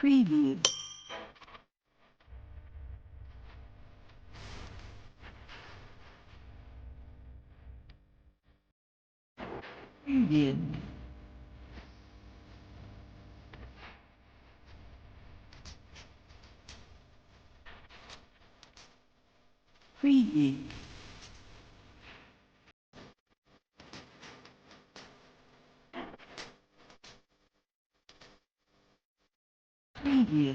Preview. Preview. Preview. Preview.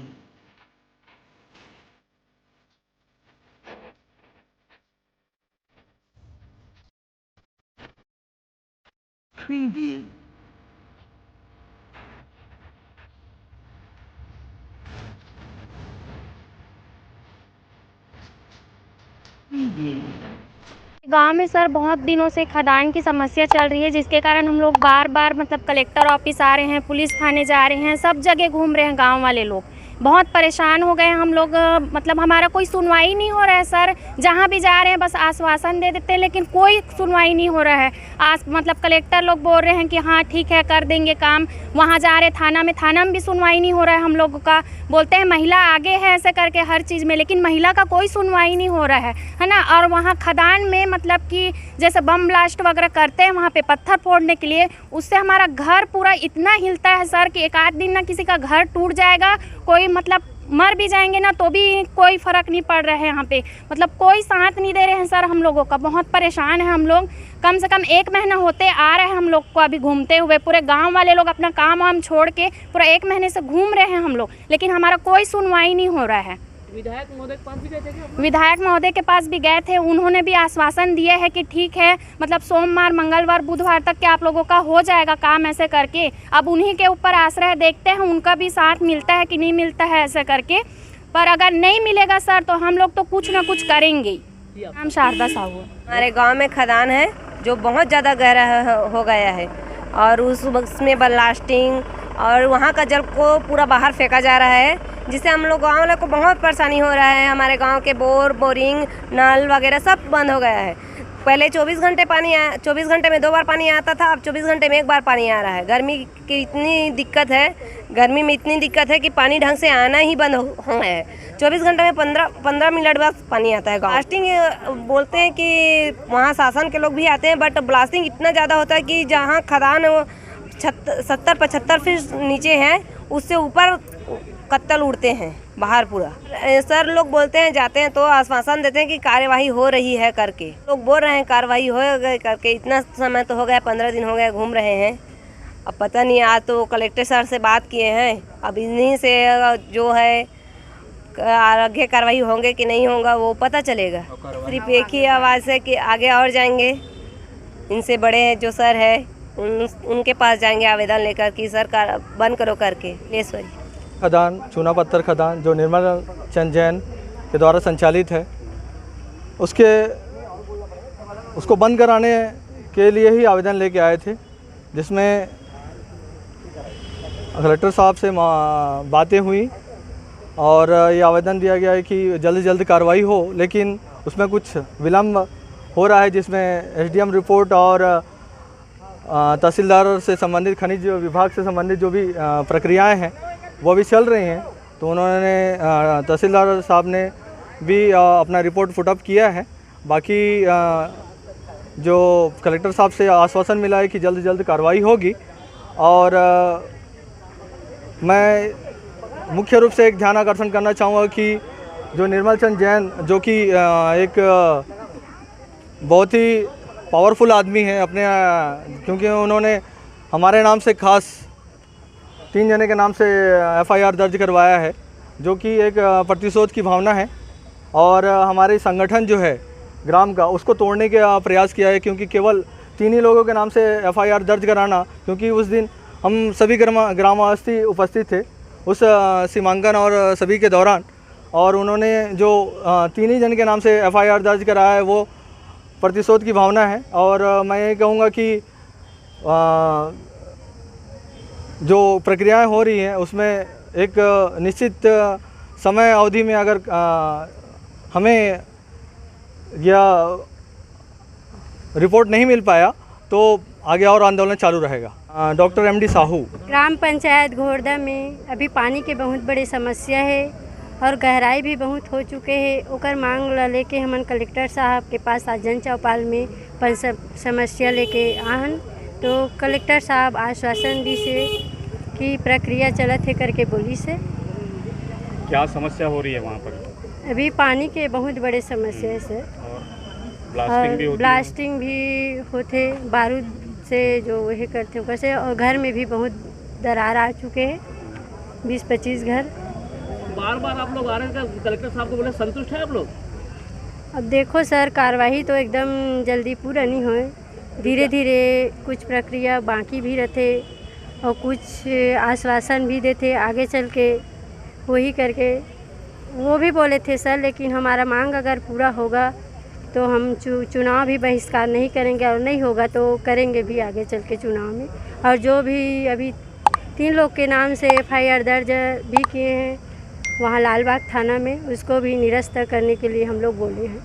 Preview. Preview. गांव में sir बहुत दिनों से खदान की समस्या चल रही है, जिसके कारण हम लोग बार बार मतलब कलेक्टर ऑफिस आ रहे हैं, पुलिस थाने जा रहे हैं, सब जगह घूम रहे हैं। गांव वाले लोग बहुत परेशान हो गए हैं। हम लोग मतलब हमारा कोई सुनवाई नहीं हो रहा है सर। जहां भी जा रहे हैं बस आश्वासन दे देते हैं, लेकिन कोई सुनवाई नहीं हो रहा है। मतलब कलेक्टर लोग बोल रहे हैं कि हाँ ठीक है कर देंगे काम। वहाँ जा रहे थाना में भी सुनवाई नहीं हो रहा है हम लोगों का। बोलते हैं महिला आगे है ऐसे करके हर चीज़ में, लेकिन महिला का कोई सुनवाई नहीं हो रहा है ना। और वहाँ खदान में मतलब कि जैसे बम ब्लास्ट वगैरह करते हैं वहाँ पे पत्थर फोड़ने के लिए, उससे हमारा घर पूरा इतना हिलता है सर कि एक आध दिन ना किसी का घर टूट जाएगा, कोई मतलब मर भी जाएंगे ना तो भी कोई फ़र्क नहीं पड़ रहा है। यहाँ पे मतलब कोई साथ नहीं दे रहे हैं सर हम लोगों का। बहुत परेशान है हम लोग। कम से कम 1 महीना होते आ रहा है हम लोग को अभी घूमते हुए। पूरे गांव वाले लोग अपना काम वाम छोड़ के पूरा 1 महीने से घूम रहे हैं हम लोग, लेकिन हमारा कोई सुनवाई नहीं हो रहा है। विधायक महोदय के पास भी गए थे क्या? विधायक महोदय के पास भी गए थे। उन्होंने भी आश्वासन दिया है कि ठीक है मतलब सोमवार मंगलवार बुधवार तक के आप लोगों का हो जाएगा काम ऐसे करके। अब उन्हीं के ऊपर आश्रय देखते हैं उनका भी साथ मिलता है कि नहीं मिलता है ऐसे करके। पर अगर नहीं मिलेगा सर तो हम लोग तो कुछ ना कुछ करेंगे ही। नाम शारदा साहू। हमारे गांव में खदान है जो बहुत ज़्यादा गहरा हो गया है, और उसमें ब्लास्टिंग और वहाँ का जल को पूरा बाहर फेंका जा रहा है, जिससे हम लोग गाँव वालों को बहुत परेशानी हो रहा है। हमारे गांव के बोरिंग नल वगैरह सब बंद हो गया है। पहले 24 घंटे में 2 बार पानी आता था, अब 24 घंटे में 1 बार पानी आ रहा है। गर्मी की इतनी दिक्कत है, गर्मी में इतनी दिक्कत है कि पानी ढंग से आना ही बंद हो गया है। 24 घंटे में 15 मिनट बाद पानी आता है। ब्लास्टिंग बोलते हैं कि वहाँ शासन के लोग भी आते हैं, बट ब्लास्टिंग इतना ज़्यादा होता है कि जहाँ खदान 70-75 फीट नीचे है, उससे ऊपर कत्तल उड़ते हैं बाहर पूरा। सर लोग बोलते हैं, जाते हैं तो आश्वासन देते हैं कि कार्यवाही हो रही है करके। लोग बोल रहे हैं कार्यवाही हो गई करके। इतना समय तो हो गया, 15 दिन हो गए घूम रहे हैं। अब पता नहीं, आज तो कलेक्टर सर से बात किए हैं, अब इन्हीं से जो है आगे कार्रवाई होंगे कि नहीं होगा वो पता चलेगा। सिर्फ एक ही आवाज़ है कि आगे और जाएंगे, इनसे बड़े जो सर है उनके पास जाएंगे आवेदन लेकर कि सर बंद करो करके। लेश्वरी खदान चूना पत्थर खदान जो निर्मल चंद जैन के द्वारा संचालित है, उसको बंद कराने के लिए ही आवेदन लेके आए थे, जिसमें कलेक्टर साहब से बातें हुई और ये आवेदन दिया गया है कि जल्द से जल्द कार्रवाई हो, लेकिन उसमें कुछ विलम्ब हो रहा है, जिसमें एसडीएम रिपोर्ट और तहसीलदार से संबंधित खनिज विभाग से संबंधित जो भी प्रक्रियाएं हैं वो भी चल रही हैं। तो उन्होंने तहसीलदार साहब ने भी अपना रिपोर्ट फुटअप किया है। बाकी जो कलेक्टर साहब से आश्वासन मिला है कि जल्द से जल्द कार्रवाई होगी। और मैं मुख्य रूप से एक ध्यान आकर्षण करना चाहूँगा कि जो निर्मल चंद जैन जो कि एक बहुत ही पावरफुल आदमी है अपने, क्योंकि उन्होंने हमारे नाम से खास 3 जने के नाम से एफआईआर दर्ज करवाया है, जो कि एक प्रतिशोध की भावना है। और हमारे संगठन जो है ग्राम का, उसको तोड़ने का प्रयास किया है, क्योंकि केवल 3 ही लोगों के नाम से एफआईआर दर्ज कराना, क्योंकि उस दिन हम सभी ग्रामवासी उपस्थित थे उस सीमांकन और सभी के दौरान, और उन्होंने जो 3 ही जन के नाम से एफआईआर दर्ज कराया है वो प्रतिशोध की भावना है। और मैं ये कहूँगा कि जो प्रक्रियाएं हो रही हैं उसमें एक निश्चित समय अवधि में अगर हमें यह रिपोर्ट नहीं मिल पाया तो आगे और आंदोलन चालू रहेगा। Doctor MD Sahu. ग्राम पंचायत घोड़दा में अभी पानी के बहुत बड़ी समस्या है और गहराई भी बहुत हो चुके हैं। ओकर मांग ला लेके हमन कलेक्टर साहब के पास आज जन चौपाल में समस्या लेके आहन, तो कलेक्टर साहब आश्वासन दी से कि प्रक्रिया चलत है करके बोली से। क्या समस्या हो रही है वहाँ पर? अभी पानी के बहुत बड़े समस्या है सर, और ब्लास्टिंग भी होते बारूद से जो वही करते ओकर से, और घर में भी बहुत दरार आ चुके हैं, 20-25 घर। बार बार आप लोग आ रहे हैं, कलेक्टर साहब को बोले संतुष्ट है आप लोग? अब देखो सर, कार्रवाई तो एकदम जल्दी पूरा नहीं होए, धीरे धीरे कुछ प्रक्रिया बाकी भी रहते और कुछ आश्वासन भी देते आगे चल के वही करके। वो भी बोले थे सर, लेकिन हमारा मांग अगर पूरा होगा तो हम चुनाव भी बहिष्कार नहीं करेंगे, और नहीं होगा तो करेंगे भी आगे चल के चुनाव में। और जो भी अभी 3 लोग के नाम से FIR दर्ज भी किए हैं वहाँ लालबाग थाना में, उसको भी निरस्त करने के लिए हम लोग बोले हैं।